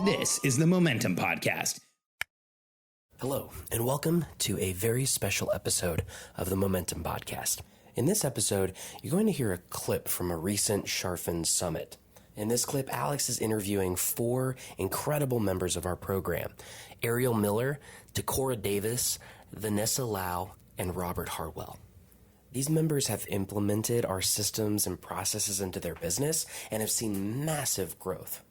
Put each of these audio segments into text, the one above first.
This is the Momentum Podcast. Hello, and welcome to a very special episode of the Momentum Podcast. In this episode, you're going to hear a clip from a recent Sharfen Summit. In this clip, Alex is interviewing 4 incredible members of our program: Ariel, Mille, Cora Davis, Vanessa Lau, and Robert Hartwell. These members have implemented our systems and processes into their business and have seen massive growth.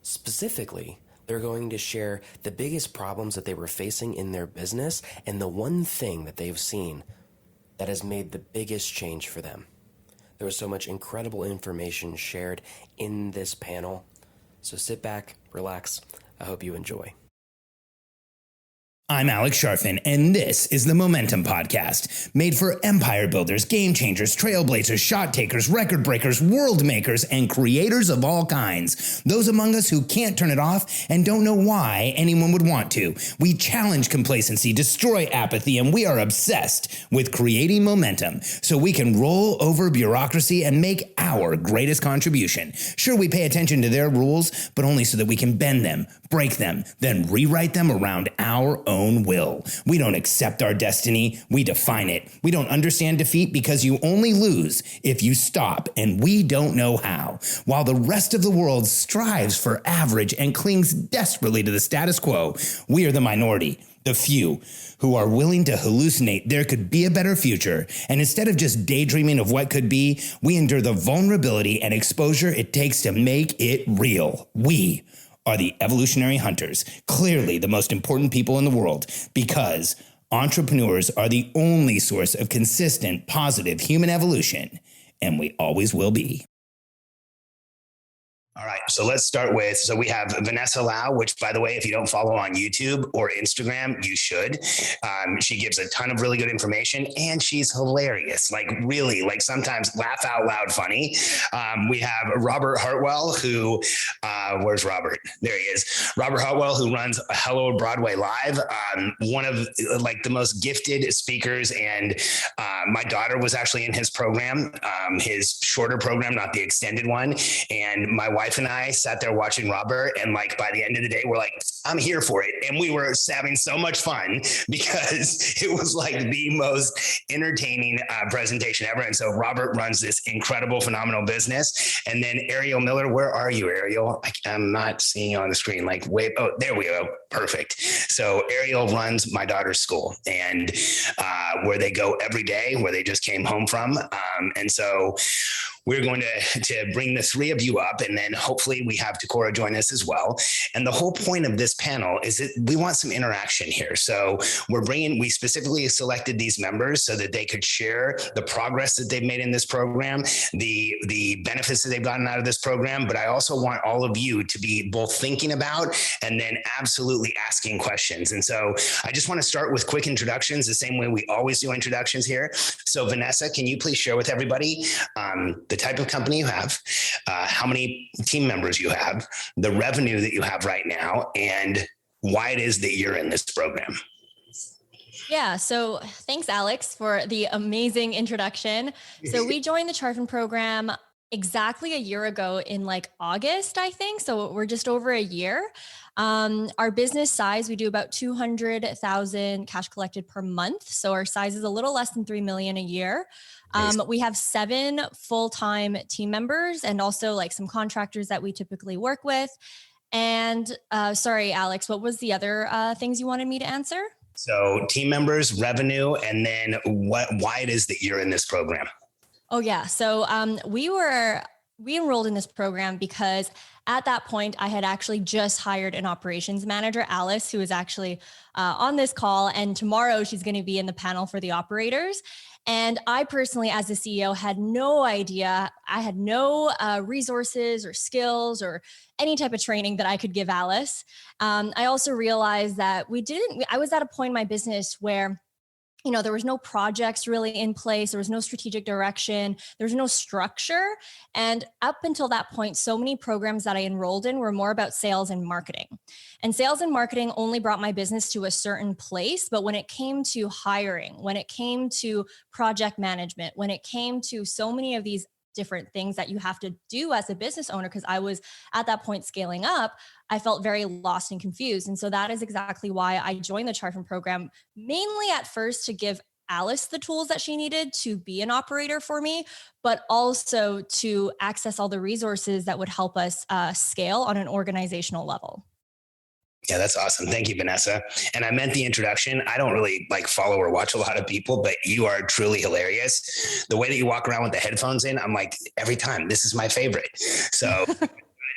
Specifically, they're going to share the biggest problems that they were facing in their business and the one thing that they've seen that has made the biggest change for them. There was so much incredible information shared in this panel. So sit back, relax. I hope you enjoy. I'm Alex Sharfen, and this is the Momentum Podcast, made for empire builders, game changers, trailblazers, shot takers, record breakers, world makers, and creators of all kinds. Those among us who can't turn it off and don't know why anyone would want to. We challenge complacency, destroy apathy, and we are obsessed with creating momentum so we can roll over bureaucracy and make our greatest contribution. Sure, we pay attention to their rules, but only so that we can bend them, break them, then rewrite them around our own will. We don't accept our destiny, we define it. We don't understand defeat because you only lose if you stop, and we don't know how. While the rest of the world strives for average and clings desperately to the status quo, we are the minority, the few, who are willing to hallucinate there could be a better future. And instead of just daydreaming of what could be, we endure the vulnerability and exposure it takes to make it real. We are the evolutionary hunters, clearly the most important people in the world, because entrepreneurs are the only source of consistent, positive human evolution, and we always will be. All right, so let's start with, we have Vanessa Lau, which, by the way, if you don't follow on YouTube or Instagram, you should. She gives a ton of really good information, and she's hilarious, really, sometimes laugh out loud funny. We have Robert Hartwell, who, where's Robert? There he is. Robert Hartwell, who runs Hello Broadway Live, one of the most gifted speakers, and my daughter was actually in his program, his shorter program, not the extended one, and my wife and I sat there watching Robert, and by the end of the day, we're like, I'm here for it. And we were having so much fun because it was the most entertaining presentation ever. And so Robert runs this incredible, phenomenal business. And then Ariel, Mille, where are you, Ariel? I'm not seeing you on the screen. Wait, oh, there we go. Perfect. So Ariel runs my daughter's school, and where they go every day, where they just came home from. And so we're going to bring the 3 of you up, and then hopefully we have Cora join us as well. And the whole point of this panel is that we want some interaction here. So we specifically selected these members so that they could share the progress that they've made in this program, the benefits that they've gotten out of this program. But I also want all of you to be both thinking about and then absolutely asking questions. And so I just want to start with quick introductions, the same way we always do introductions here. So Vanessa, can you please share with everybody the type of company you have, how many team members you have, the revenue that you have right now, and why it is that you're in this program? Yeah. So thanks, Alex, for the amazing introduction. So we joined the Sharfen program exactly a year ago in August, I think. So we're just over a year. Our business size, we do about 200,000 cash collected per month. So our size is a little less than 3 million a year. We have 7 full-time team members and also some contractors that we typically work with. And sorry, Alex, what was the other things you wanted me to answer? So team members, revenue, and then why it is that you're in this program. Oh yeah. So we enrolled in this program because at that point I had actually just hired an operations manager, Alice, who is actually on this call. And tomorrow she's going to be in the panel for the operators. And I personally, as the CEO, had no idea. I had no resources or skills or any type of training that I could give Alice. I also realized that I was at a point in my business where there was no projects really in place. There was no strategic direction. There was no structure. And up until that point, so many programs that I enrolled in were more about sales and marketing. And sales and marketing only brought my business to a certain place. But when it came to hiring, when it came to project management, when it came to so many of these different things that you have to do as a business owner, because I was at that point scaling up, I felt very lost and confused. And so that is exactly why I joined the Charfin program, mainly at first to give Alice the tools that she needed to be an operator for me, but also to access all the resources that would help us scale on an organizational level. Yeah, that's awesome. Thank you, Vanessa. And I meant the introduction. I don't really like follow or watch a lot of people, but you are truly hilarious. The way that you walk around with the headphones in, I'm like, every time, this is my favorite. So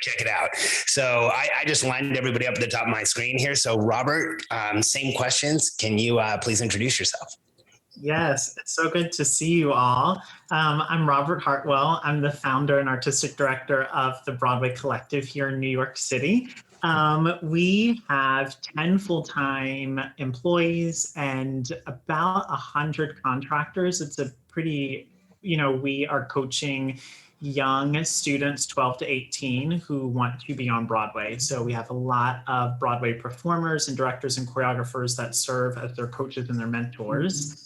check it out. So I just lined everybody up at the top of my screen here. So Robert, same questions. Can you please introduce yourself? Yes, it's so good to see you all. I'm Robert Hartwell. I'm the founder and artistic director of the Broadway Collective here in New York City. We have 10 full-time employees and about 100 contractors. It's a pretty, we are coaching young students 12 to 18 who want to be on Broadway. So we have a lot of Broadway performers and directors and choreographers that serve as their coaches and their mentors.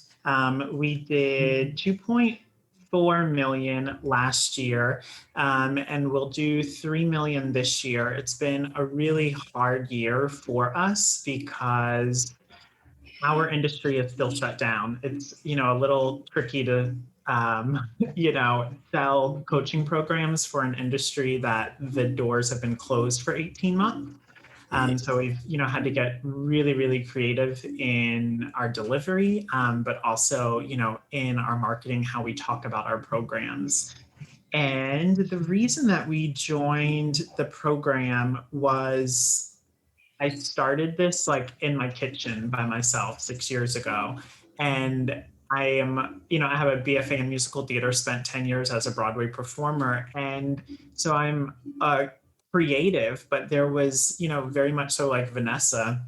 We did 2.4 million last year, and we'll do 3 million this year. It's been a really hard year for us because our industry is still shut down. It's, a little tricky to, sell coaching programs for an industry that the doors have been closed for 18 months. So we've, had to get really, really creative in our delivery, but also, in our marketing, how we talk about our programs. And the reason that we joined the program was I started this in my kitchen by myself 6 years ago. And I am, I have a BFA in musical theater, spent 10 years as a Broadway performer. And so I'm creative, but there was, very much so like Vanessa,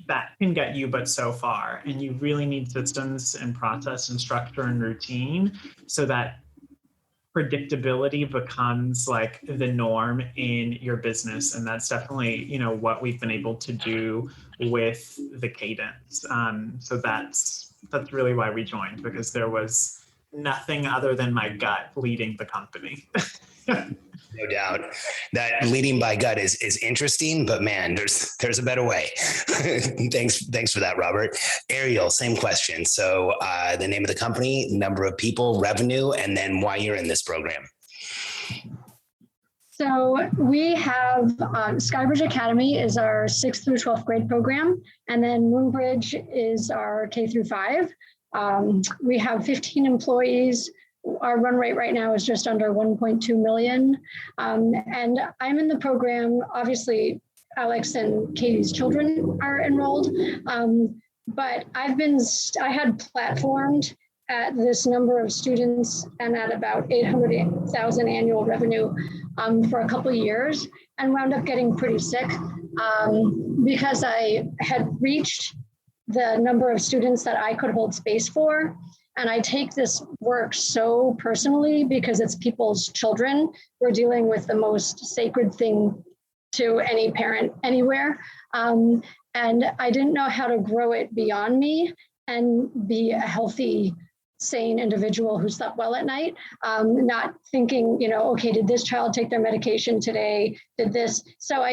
that can get you but so far. And you really need systems and process and structure and routine so that predictability becomes the norm in your business. And that's definitely, what we've been able to do with the cadence. So that's really why we joined, because there was nothing other than my gut leading the company. No doubt. That leading by gut is interesting, but man, there's a better way. Thanks for that, Robert. Ariel, same question. So the name of the company, number of people, revenue, and then why you're in this program. So we have Skybridge Academy is our 6th through 12th grade program, and then Moonbridge is our K through 5. We have 15 employees. Our run rate right now is just under 1.2 million. And I'm in the program, obviously Alex and Katie's children are enrolled, but I had platformed at this number of students and at about 800,000 annual revenue for a couple of years, and wound up getting pretty sick because I had reached the number of students that I could hold space for. And I take this work so personally because it's people's children. We're dealing with the most sacred thing to any parent anywhere. And I didn't know how to grow it beyond me and be a healthy, sane individual who slept well at night, not thinking, okay, did this child take their medication today? Did this? So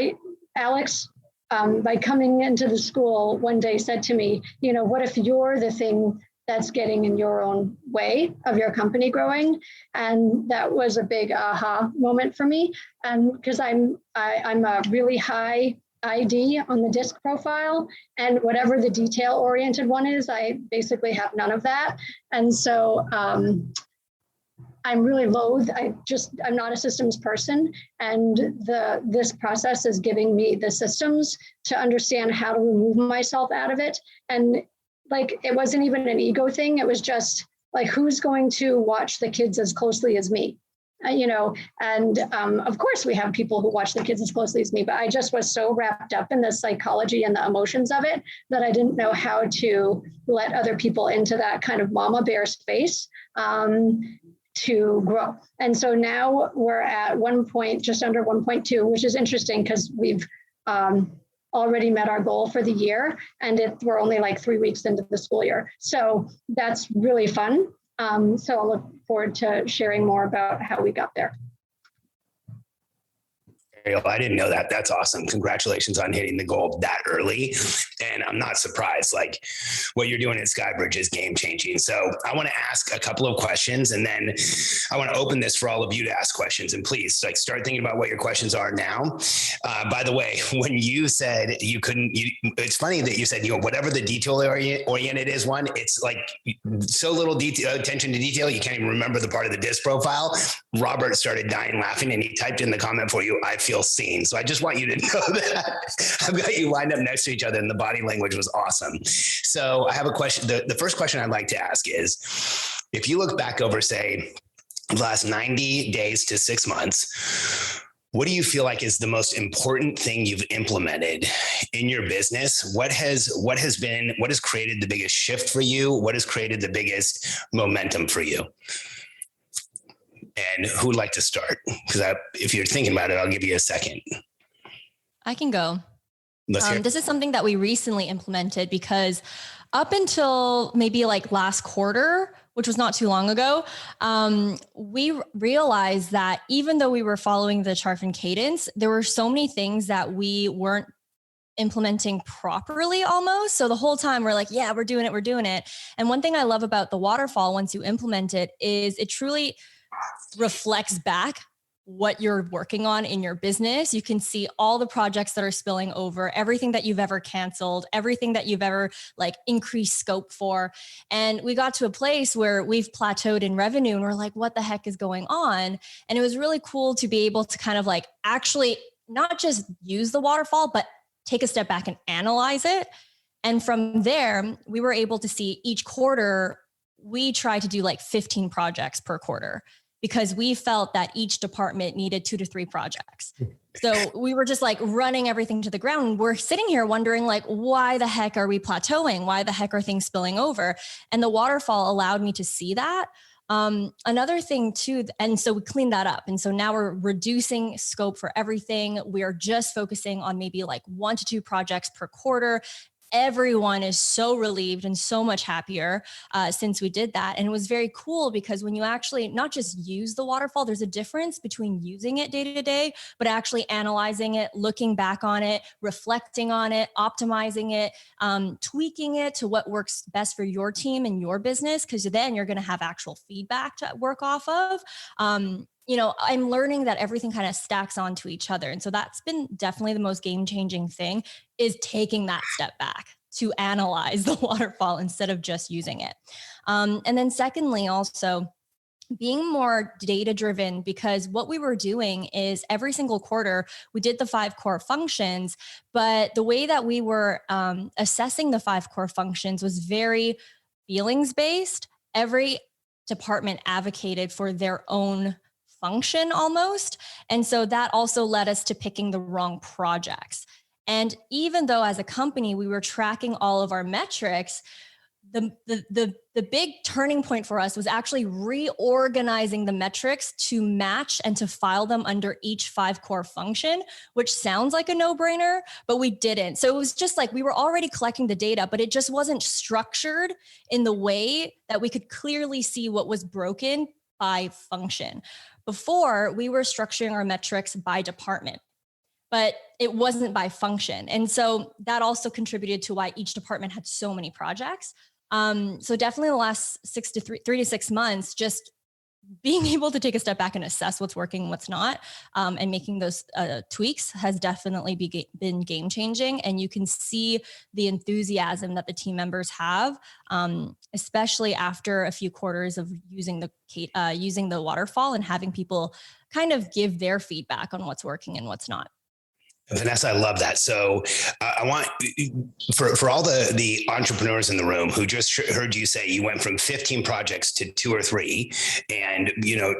Alex, by coming into the school one day said to me, what if you're the thing that's getting in your own way of your company growing? And that was a big aha moment for me. And because I'm a really high ID on the disc profile, and whatever the detail oriented one is, I basically have none of that. And so I'm really loath. I'm not a systems person. And this process is giving me the systems to understand how to remove myself out of it. And it wasn't even an ego thing. It was just who's going to watch the kids as closely as me? And of course we have people who watch the kids as closely as me, but I just was so wrapped up in the psychology and the emotions of it that I didn't know how to let other people into that kind of mama bear space to grow. And so now we're at just under 1.2, which is interesting because we've already met our goal for the year, and we're only 3 weeks into the school year. So that's really fun. So I'll look forward to sharing more about how we got there. Ariel, I didn't know that. That's awesome. Congratulations on hitting the goal that early. And I'm not surprised. Like what you're doing at Skybridge is game changing. So I want to ask a couple of questions, and then I want to open this for all of you to ask questions. And please like start thinking about what your questions are now. By the way, when you said you couldn't, it's funny that you said, whatever the detail oriented is one, it's like so little detail, attention to detail. You can't even remember the part of the disc profile. Robert started dying laughing and he typed in the comment for you, I feel seen. So I just want you to know that I've got you lined up next to each other and the body language was awesome. So I have a question. The first question I'd like to ask is, if you look back over, say, the last 90 days to 6 months, what do you feel like is the most important thing you've implemented in your business? What has created the biggest shift for you? What has created the biggest momentum for you? And who would like to start? Because if you're thinking about it, I'll give you a second. I can go. Let's hear. This is something that we recently implemented because up until maybe like last quarter, which was not too long ago, we realized that even though we were following the Charfen cadence, there were so many things that we weren't implementing properly almost. So the whole time we're like, yeah, we're doing it. And one thing I love about the waterfall, once you implement it, is it truly reflects back what you're working on in your business. You can see all the projects that are spilling over, everything that you've ever canceled, everything that you've ever like increased scope for. And we got to a place where we've plateaued in revenue and we're like, what the heck is going on? And it was really cool to be able to kind of like actually not just use the waterfall, but take a step back and analyze it. And from there, we were able to see each quarter, we try to do like 15 projects per quarter, because we felt that each department needed 2 to 3 projects. So we were just like running everything to the ground. We're sitting here wondering like, why the heck are we plateauing? Why the heck are things spilling over? And the waterfall allowed me to see that. Another thing too, and so we cleaned that up. And so now we're reducing scope for everything. We are just focusing on maybe like 1 to 2 projects per quarter. Everyone is so relieved and so much happier since we did that. And it was very cool because when you actually not just use the waterfall, there's a difference between using it day to day, but actually analyzing it, looking back on it, reflecting on it, optimizing it, tweaking it to what works best for your team and your business, because then you're going to have actual feedback to work off of. I'm learning that everything kind of stacks onto each other. And so that's been definitely the most game-changing thing, is taking that step back to analyze the waterfall instead of just using it. And then secondly, also being more data-driven, because what we were doing is every single quarter, we did the 5 core functions, but the way that we were assessing the 5 core functions was very feelings-based. Every department advocated for their own function almost. And so that also led us to picking the wrong projects. And even though as a company, we were tracking all of our metrics, the big turning point for us was actually reorganizing the metrics to match and to file them under each 5 core function, which sounds like a no-brainer, but we didn't. So it was just like we were already collecting the data, but it just wasn't structured in the way that we could clearly see what was broken by function. Before, we were structuring our metrics by department, but it wasn't by function. And so that also contributed to why each department had so many projects. So definitely the last 3 to 6 months, just being able to take a step back and assess what's working and what's not, and making those tweaks has definitely been game changing. And you can see the enthusiasm that the team members have, especially after a few quarters of using the waterfall and having people kind of give their feedback on what's working and what's not. Vanessa, I love that. So I want for all the entrepreneurs in the room who just heard you say you went from 15 projects to 2 or 3, and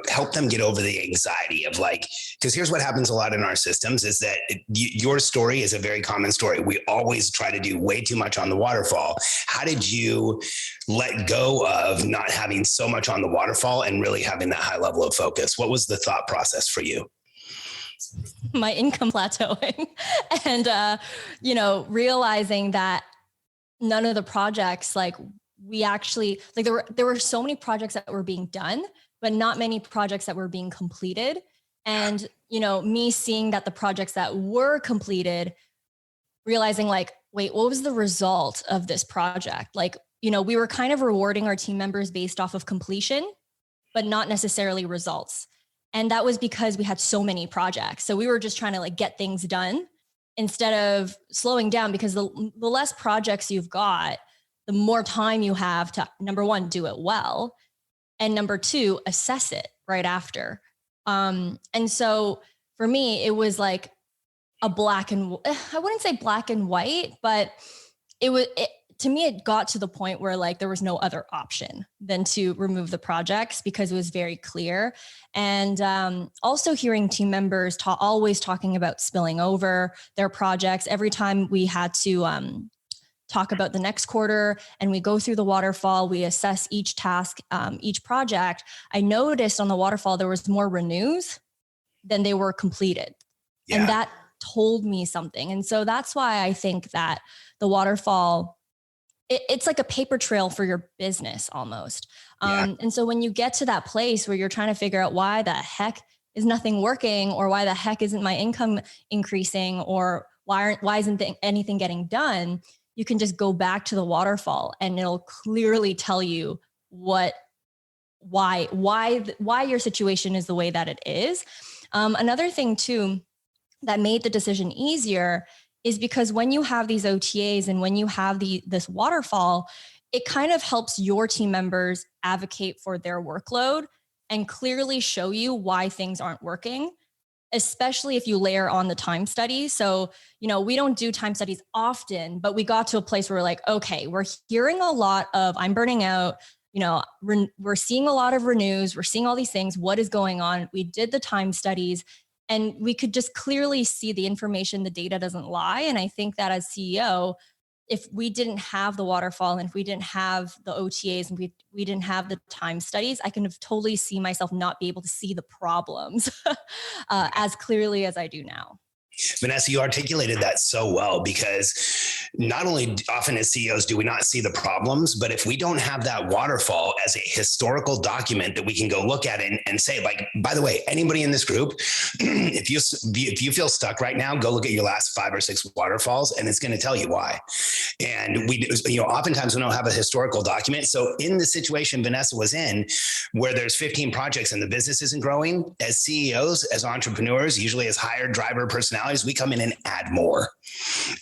help them get over the anxiety of like, because here's what happens a lot in our systems is that your story is a very common story. We always try to do way too much on the waterfall. How did you let go of not having so much on the waterfall and really having that high level of focus? What was the thought process for you? My income plateauing and, realizing that none of the projects like we actually, like, there were so many projects that were being done, but not many projects that were being completed. And, me seeing that the projects that were completed, realizing like, wait, what was the result of this project? Like, we were kind of rewarding our team members based off of completion, but not necessarily results. And that was because we had so many projects. So we were just trying to like get things done instead of slowing down, because the less projects you've got, the more time you have to, number one, do it well. And number two, assess it right after. And so for me, it was like I wouldn't say black and white, but to me, it got to the point where like there was no other option than to remove the projects, because it was very clear. And also hearing team members always talking about spilling over their projects. Every time we had to talk about the next quarter and we go through the waterfall, we assess each task, each project. I noticed on the waterfall, there was more renews than they were completed. Yeah. And that told me something. And so that's why I think that the waterfall, it's like a paper trail for your business almost. Yeah. And so when you get to that place where you're trying to figure out why the heck is nothing working, or why the heck isn't my income increasing, or why isn't anything getting done, you can just go back to the waterfall and it'll clearly tell you why your situation is the way that it is. Another thing too that made the decision easier is because when you have these OTAs and when you have this waterfall, it kind of helps your team members advocate for their workload and clearly show you why things aren't working, especially if you layer on the time studies. So, we don't do time studies often, but we got to a place where we're like, okay, we're hearing a lot of, I'm burning out, we're seeing a lot of renews, we're seeing all these things. What is going on? We did the time studies and we could just clearly see the information, the data doesn't lie. And I think that as CEO, if we didn't have the waterfall and if we didn't have the OTAs and we didn't have the time studies, I can totally see myself not be able to see the problems as clearly as I do now. Vanessa, you articulated that so well, because not only often as CEOs do we not see the problems, but if we don't have that waterfall as a historical document that we can go look at and say, like, by the way, anybody in this group, if you feel stuck right now, go look at your last 5 or 6 waterfalls and it's going to tell you why. And oftentimes we don't have a historical document. So in the situation Vanessa was in, where there's 15 projects and the business isn't growing, as CEOs, as entrepreneurs, usually as hired driver personalities, we come in and add more.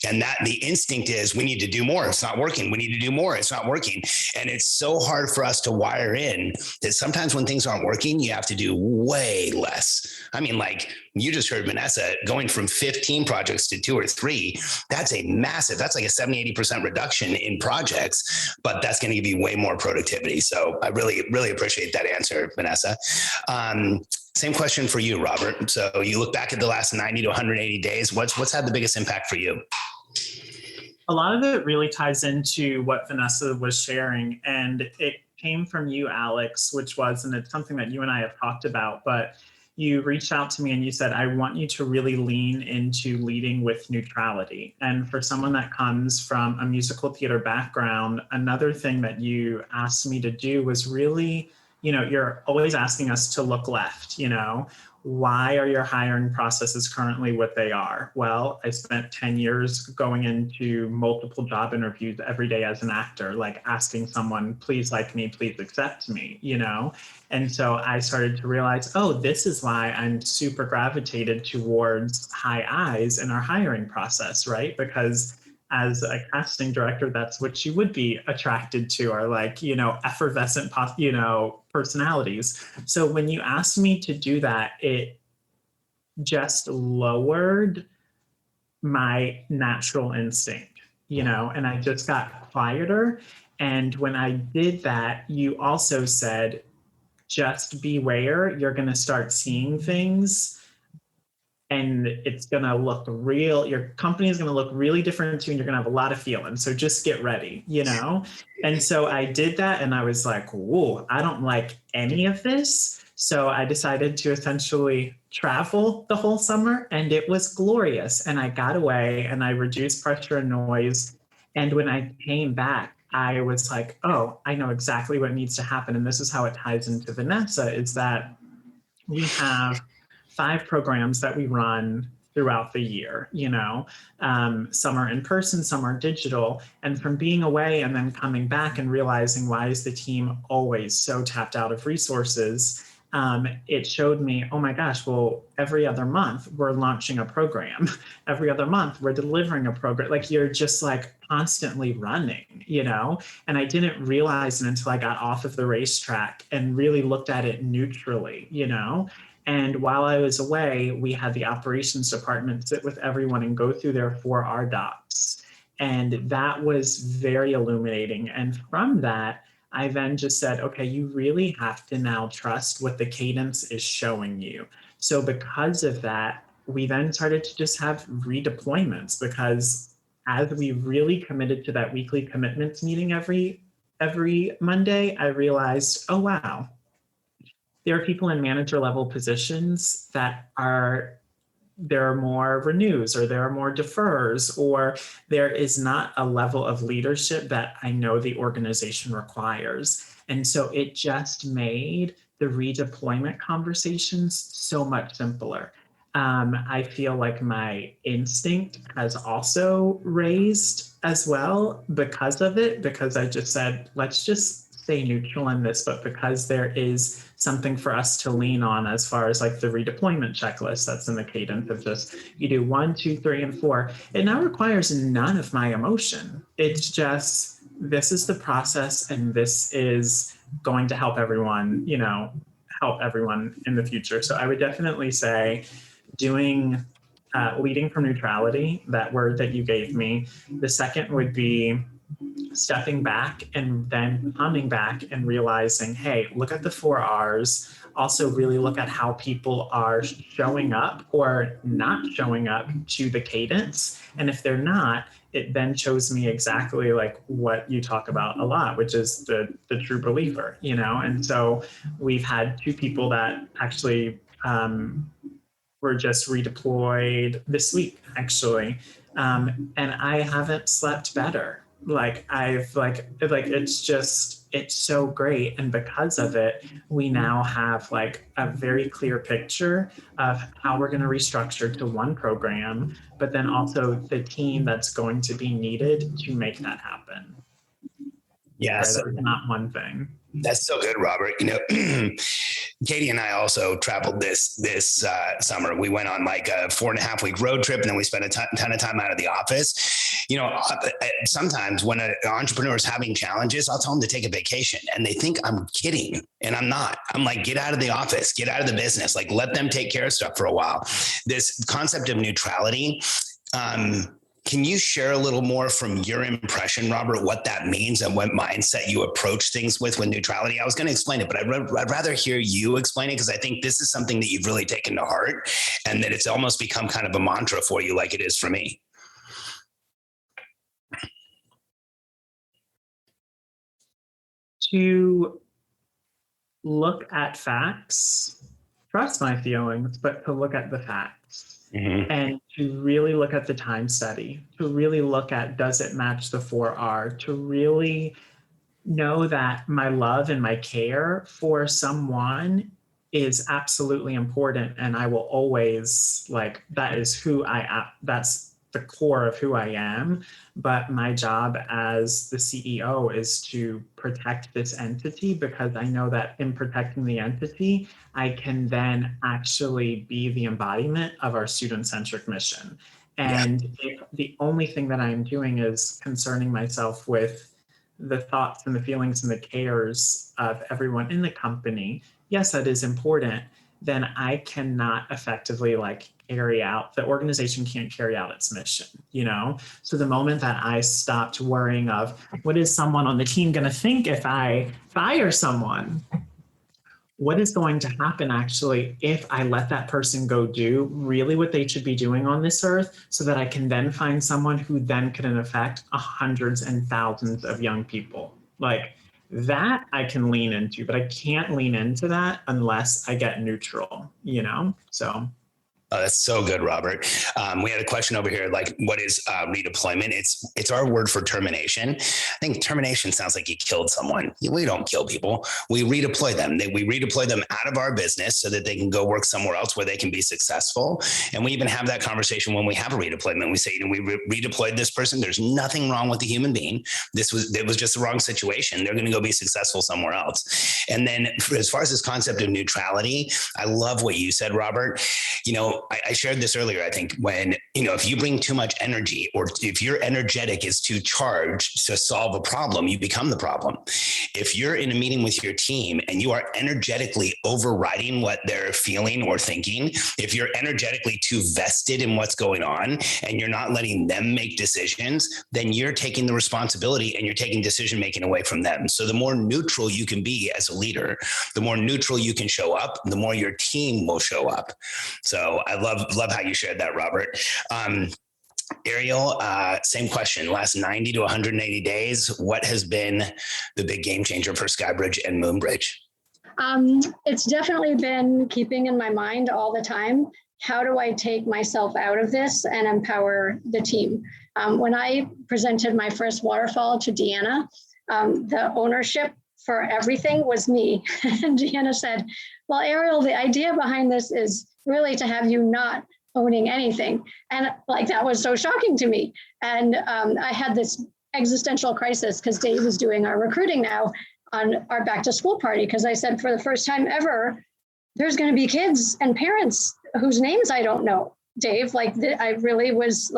And that the instinct is we need to do more. It's not working. We need to do more. It's not working. And it's so hard for us to wire in that sometimes when things aren't working, you have to do way less. I mean, like you just heard Vanessa going from 15 projects to 2 or 3. That's like a 70-80% reduction in projects, but that's going to give you way more productivity. So I really, really appreciate that answer, Vanessa. Same question for you, Robert. So you look back at the last 90 to 180 days. What's had the biggest impact for you? A lot of it really ties into what Vanessa was sharing, and it came from you, Alex, and it's something that you and I have talked about, but you reached out to me and you said, I want you to really lean into leading with neutrality. And for someone that comes from a musical theater background, another thing that you asked me to do was really, you're always asking us to look left, why are your hiring processes currently what they are? Well, I spent 10 years going into multiple job interviews every day as an actor, like asking someone, please like me, please accept me, And so I started to realize, this is why I'm super gravitated towards high I's in our hiring process, right? Because as a casting director, that's what you would be attracted to, are like, effervescent, personalities. So when you asked me to do that, it just lowered my natural instinct, and I just got quieter. And when I did that, you also said, just beware, you're going to start seeing things and it's going to look real. Your company is going to look really different too. And you're going to have a lot of feelings. So just get ready, And so I did that and I was like, whoa, I don't like any of this. So I decided to essentially travel the whole summer, and it was glorious. And I got away and I reduced pressure and noise. And when I came back, I was like, oh, I know exactly what needs to happen. And this is how it ties into Vanessa, is that we have 5 programs that we run throughout the year, some are in person, some are digital. And from being away and then coming back and realizing, why is the team always so tapped out of resources? It showed me, oh my gosh, well, every other month we're launching a program. Every other month we're delivering a program. Like, you're just like constantly running, and I didn't realize it until I got off of the racetrack and really looked at it neutrally, And while I was away, we had the operations department sit with everyone and go through their 4R docs. And that was very illuminating. And from that, I then just said, okay, you really have to now trust what the cadence is showing you. So because of that, we then started to just have redeployments, because as we really committed to that weekly commitments meeting every Monday, I realized, oh, wow, there are people in manager level positions that there are more renews, or there are more defers, or there is not a level of leadership that I know the organization requires. And so it just made the redeployment conversations so much simpler. I feel like my instinct has also raised as well because of it, because I just said, let's just stay neutral in this, but because there is something for us to lean on as far as like the redeployment checklist that's in the cadence of just, you do 1, 2, 3, and 4. It now requires none of my emotion. It's just, this is the process, and this is going to help everyone, help everyone in the future. So I would definitely say doing leading from neutrality, that word that you gave me. The second would be stepping back and then coming back and realizing, hey, look at the 4 R's. Also really look at how people are showing up or not showing up to the cadence. And if they're not, it then shows me exactly like what you talk about a lot, which is the true believer, And so we've had 2 people that actually were just redeployed this week, actually. And I haven't slept better. It's so great. And because of it, we now have like a very clear picture of how we're going to restructure to one program, but then also the team that's going to be needed to make that happen. Yeah. So not one thing. That's so good, Robert. Katie and I also traveled this summer. We went on like a 4.5 week road trip, and then we spent a ton of time out of the office. Sometimes when an entrepreneur is having challenges, I'll tell them to take a vacation, and they think I'm kidding, and I'm not. I'm like, get out of the office, get out of the business, like let them take care of stuff for a while. This concept of neutrality, can you share a little more from your impression, Robert, what that means and what mindset you approach things with neutrality? I was going to explain it, but I'd rather hear you explain it, because I think this is something that you've really taken to heart, and that it's almost become kind of a mantra for you, like it is for me. To look at facts, trust my feelings, but to look at the facts. Mm-hmm. And to really look at the time study, to really look at, does it match the 4R, to really know that my love and my care for someone is absolutely important. And I will always, that is who I am. That's the core of who I am. But my job as the CEO is to protect this entity, because I know that in protecting the entity, I can then actually be the embodiment of our student-centric mission. And if the only thing that I'm doing is concerning myself with the thoughts and the feelings and the cares of everyone in the company, yes, that is important, then I cannot effectively carry out, the organization can't carry out its mission, So the moment that I stopped worrying of what is someone on the team going to think if I fire someone, what is going to happen actually if I let that person go do really what they should be doing on this earth, so that I can then find someone who then can affect hundreds and thousands of young people. That I can lean into, but I can't lean into that unless I get neutral, So. Oh, that's so good, Robert. We had a question over here, like, what is redeployment? It's our word for termination. I think termination sounds like you killed someone. We don't kill people. We redeploy them. We redeploy them out of our business so that they can go work somewhere else where they can be successful. And we even have that conversation when we have a redeployment. We say, we redeployed this person. There's nothing wrong with the human being. It was just the wrong situation. They're going to go be successful somewhere else. And then as far as this concept of neutrality, I love what you said, Robert. I shared this earlier. I think when, if you bring too much energy, or if your energetic is too charged to solve a problem, you become the problem. If you're in a meeting with your team and you are energetically overriding what they're feeling or thinking, if you're energetically too vested in what's going on and you're not letting them make decisions, then you're taking the responsibility and you're taking decision making away from them. So the more neutral you can be as a leader, the more neutral you can show up, the more your team will show up. So I love how you shared that, Robert. Ariel, same question. Last 90 to 180 days, what has been the big game changer for Skybridge and Moonbridge? It's definitely been keeping in my mind all the time. How do I take myself out of this and empower the team? When I presented my first waterfall to Deanna, the ownership for everything was me. And Deanna said, well, Ariel, the idea behind this is really to have you not owning anything. And that was so shocking to me. And I had this existential crisis because Dave is doing our recruiting now on our back to school party. Because I said, for the first time ever, there's going to be kids and parents whose names I don't know. Dave, I really was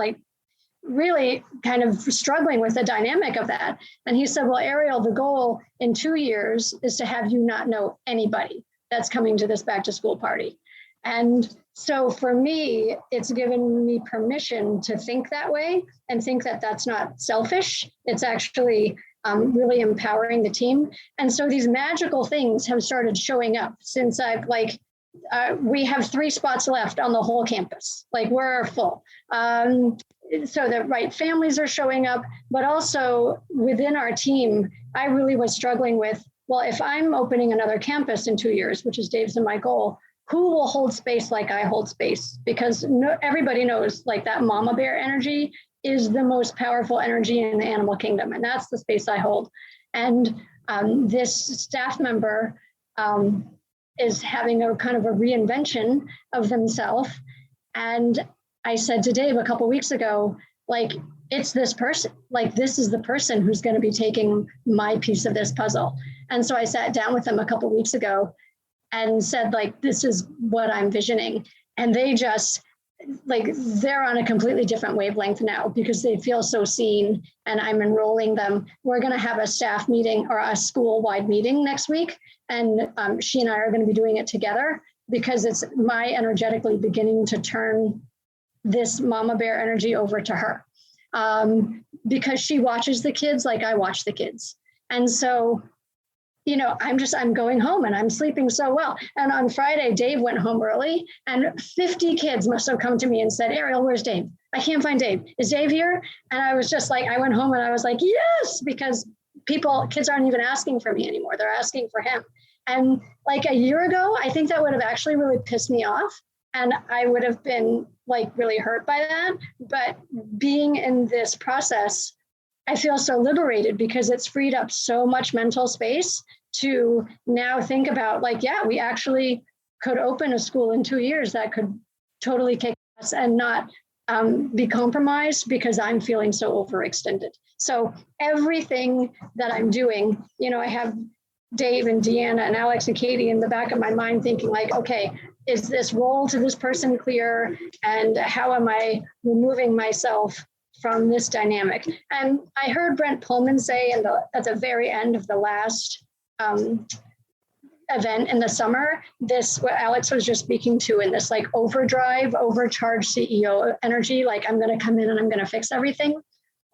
really kind of struggling with the dynamic of that. And he said, well, Ariel, the goal in 2 years is to have you not know anybody that's coming to this back to school party. And so for me, it's given me permission to think that way and think that that's not selfish. It's actually really empowering the team. And so these magical things have started showing up since I've we have 3 spots left on the whole campus. We're full. So the right families are showing up, but also within our team, I really was struggling with, well, if I'm opening another campus in 2 years, which is Dave's and my goal, who will hold space like I hold space? Because everybody knows that mama bear energy is the most powerful energy in the animal kingdom. And that's the space I hold. And this staff member is having a kind of a reinvention of themselves. And I said to Dave a couple of weeks ago, it's this person, this is the person who's going to be taking my piece of this puzzle. And so I sat down with them a couple of weeks ago and said, this is what I'm visioning. And they just, they're on a completely different wavelength now because they feel so seen, and I'm enrolling them. We're going to have a staff meeting or a school-wide meeting next week. And she and I are going to be doing it together because it's my energetically beginning to turn this mama bear energy over to her because she watches the kids like I watch the kids. And so, I'm going home and I'm sleeping so well. And on Friday, Dave went home early and 50 kids must have come to me and said, Ariel, where's Dave? I can't find Dave. Is Dave here? And I was just I went home and I was yes, because kids aren't even asking for me anymore. They're asking for him. And a year ago, I think that would have actually really pissed me off. And I would have been really hurt by that. But being in this process, I feel so liberated because it's freed up so much mental space to now think about we actually could open a school in 2 years that could totally kick ass and not be compromised because I'm feeling so overextended. So everything that I'm doing, I have Dave and Deanna and Alex and Katie in the back of my mind thinking okay, is this role to this person clear? And how am I removing myself from this dynamic? And I heard Brent Pullman say at the very end of the last event in the summer, what Alex was just speaking to in this overdrive, overcharged CEO energy, I'm going to come in and I'm going to fix everything.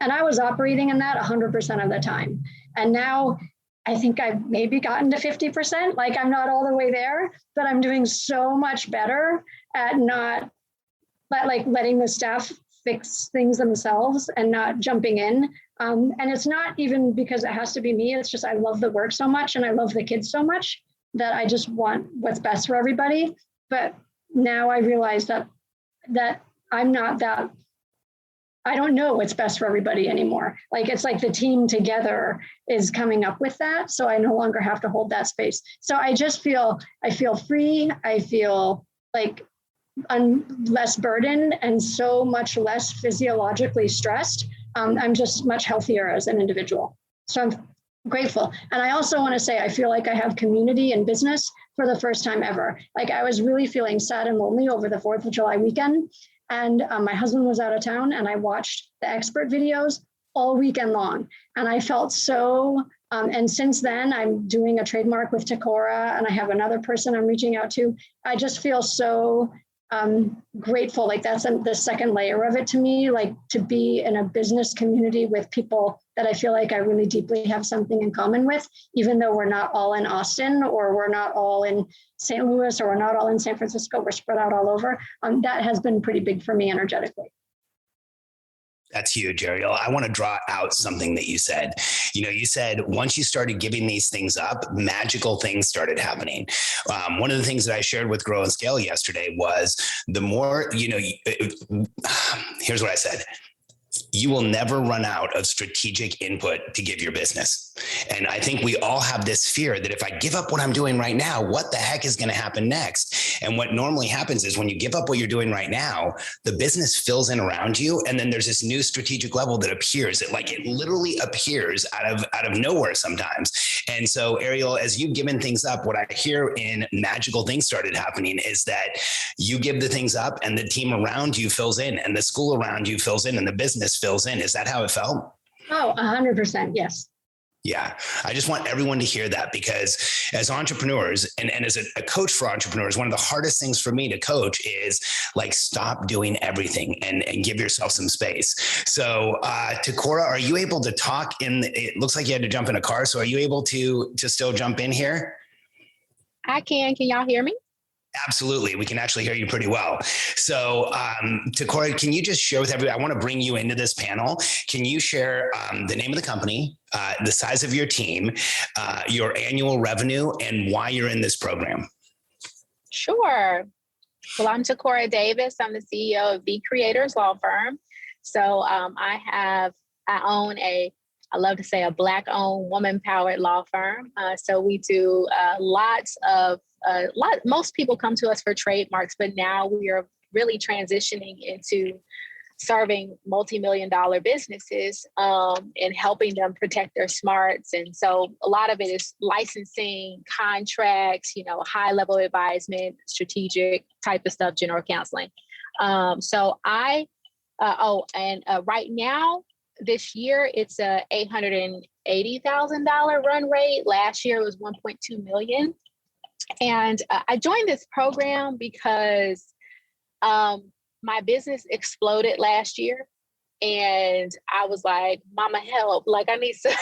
And I was operating in that 100% of the time. And now I think I've maybe gotten to 50%. I'm not all the way there, but I'm doing so much better at not letting the staff fix things themselves and not jumping in. And it's not even because it has to be me. It's just I love the work so much and I love the kids so much that I just want what's best for everybody. But now I realize that that I'm not that, I don't know what's best for everybody anymore. Like, it's like the team together is coming up with that. So I no longer have to hold that space. So I feel free. I feel like less burdened and so much less physiologically stressed. I'm just much healthier as an individual. So I'm grateful. And I also want to say, I feel like I have community in business for the first time ever. Like, I was really feeling sad and lonely over the 4th of July weekend. And my husband was out of town, and I watched the expert videos all weekend long. And I felt so, and since then I'm doing a trademark with Takora, and I have another person I'm reaching out to. I just feel so grateful. Like, that's the second layer of it to me, like to be in a business community with people that I feel like I really deeply have something in common with, even though we're not all in Austin, or we're not all in St. Louis, or we're not all in San Francisco, we're spread out all over. That has been pretty big for me energetically. That's huge, Ariel. I want to draw out something that you said. You said once you started giving these things up, magical things started happening. One of the things that I shared with Grow and Scale yesterday was the more, here's what I said. You will never run out of strategic input to give your business. And I think we all have this fear that if I give up what I'm doing right now, what the heck is going to happen next? And what normally happens is when you give up what you're doing right now, the business fills in around you. And then there's this new strategic level that appears. It literally appears out of nowhere sometimes. And so, Ariel, as you've given things up, what I hear in magical things started happening is that you give the things up and the team around you fills in, and the school around you fills in, and the business fills in. Is that how it felt? Oh, 100%. Yes. Yeah. I just want everyone to hear that, because as entrepreneurs and as a coach for entrepreneurs, one of the hardest things for me to coach is like, stop doing everything and give yourself some space. So Takora, are you able to talk it looks like you had to jump in a car. So are you able to still jump in here? I can. Can y'all hear me? Absolutely. We can actually hear you pretty well. So, Takora, can you just share with everybody, I want to bring you into this panel. Can you share the name of the company, the size of your team, your annual revenue, and why you're in this program? Sure. Well, I'm Takora Davis. I'm the CEO of The Creators Law Firm. So I own I love to say a Black-owned, woman-powered law firm. So we do most people come to us for trademarks, but now we are really transitioning into serving multi-million-dollar businesses and helping them protect their smarts. And so a lot of it is licensing, contracts, high-level advisement, strategic type of stuff, general counseling. Right now, this year, it's a $880,000 run rate. Last year, it was $1.2 million. And I joined this program because my business exploded last year. And I was like, Mama, help. Like, I need to.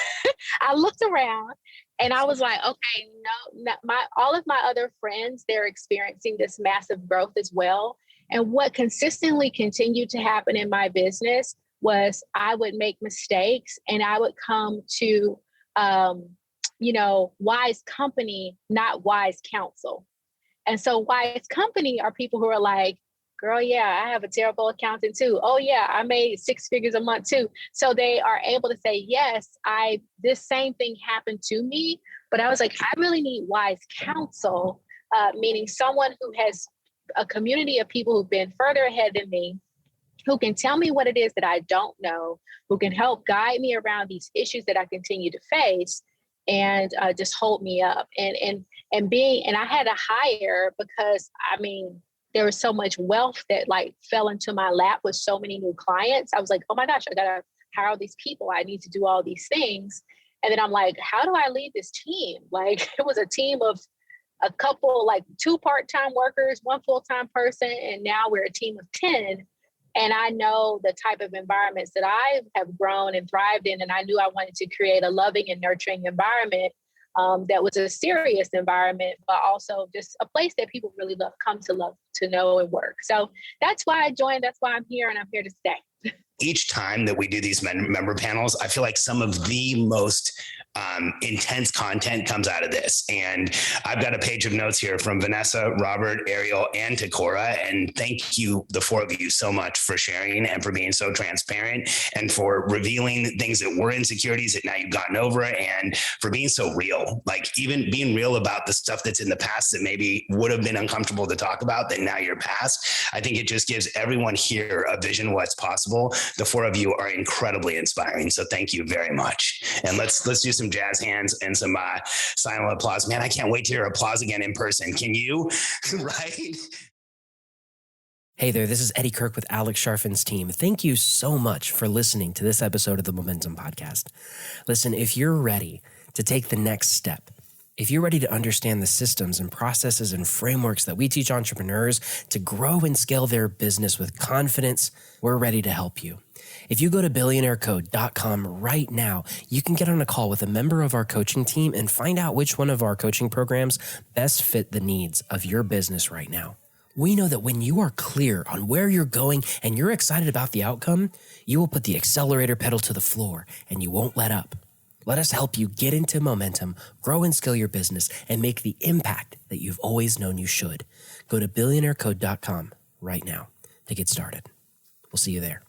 I looked around and I was like, okay, no, all of my other friends, they're experiencing this massive growth as well. And what consistently continued to happen in my business was I would make mistakes and I would come to, wise company, not wise counsel. And so wise company are people who are like, girl, yeah, I have a terrible accountant too. Oh yeah, I made 6 figures a month too. So they are able to say, yes, this same thing happened to me, but I was like, I really need wise counsel, meaning someone who has a community of people who've been further ahead than me, who can tell me what it is that I don't know, who can help guide me around these issues that I continue to face, and just hold me up. And I had to hire because there was so much wealth that fell into my lap with so many new clients. I was like, oh my gosh, I gotta hire all these people. I need to do all these things. And then I'm like, how do I lead this team? It was a team of a couple, 2 part-time workers, 1 full-time person, and now we're a team of 10. And I know the type of environments that I have grown and thrived in. And I knew I wanted to create a loving and nurturing environment that was a serious environment, but also just a place that people really come to love, to know, and work. So that's why I joined. That's why I'm here, and I'm here to stay. each time that we do these member panels, I feel like some of the most intense content comes out of this. And I've got a page of notes here from Vanessa, Robert, Ariel, and Takora. And thank you, the four of you, so much for sharing and for being so transparent and for revealing things that were insecurities that now you've gotten over, and for being so real, like even being real about the stuff that's in the past that maybe would have been uncomfortable to talk about that now you're past. I think it just gives everyone here a vision of what's possible. The four of you are incredibly inspiring. So thank you very much. And let's do some jazz hands and some silent applause. Man, I can't wait to hear applause again in person. Can you? Right? Hey there, this is Eddie Kirk with Alex Sharfin's team. Thank you so much for listening to this episode of the Momentum Podcast. Listen, if you're ready to take the next step, if you're ready to understand the systems and processes and frameworks that we teach entrepreneurs to grow and scale their business with confidence, we're ready to help you. If you go to billionairecode.com right now, you can get on a call with a member of our coaching team and find out which one of our coaching programs best fit the needs of your business right now. We know that when you are clear on where you're going and you're excited about the outcome, you will put the accelerator pedal to the floor and you won't let up. Let us help you get into momentum, grow and scale your business, and make the impact that you've always known you should. Go to billionairecode.com right now to get started. We'll see you there.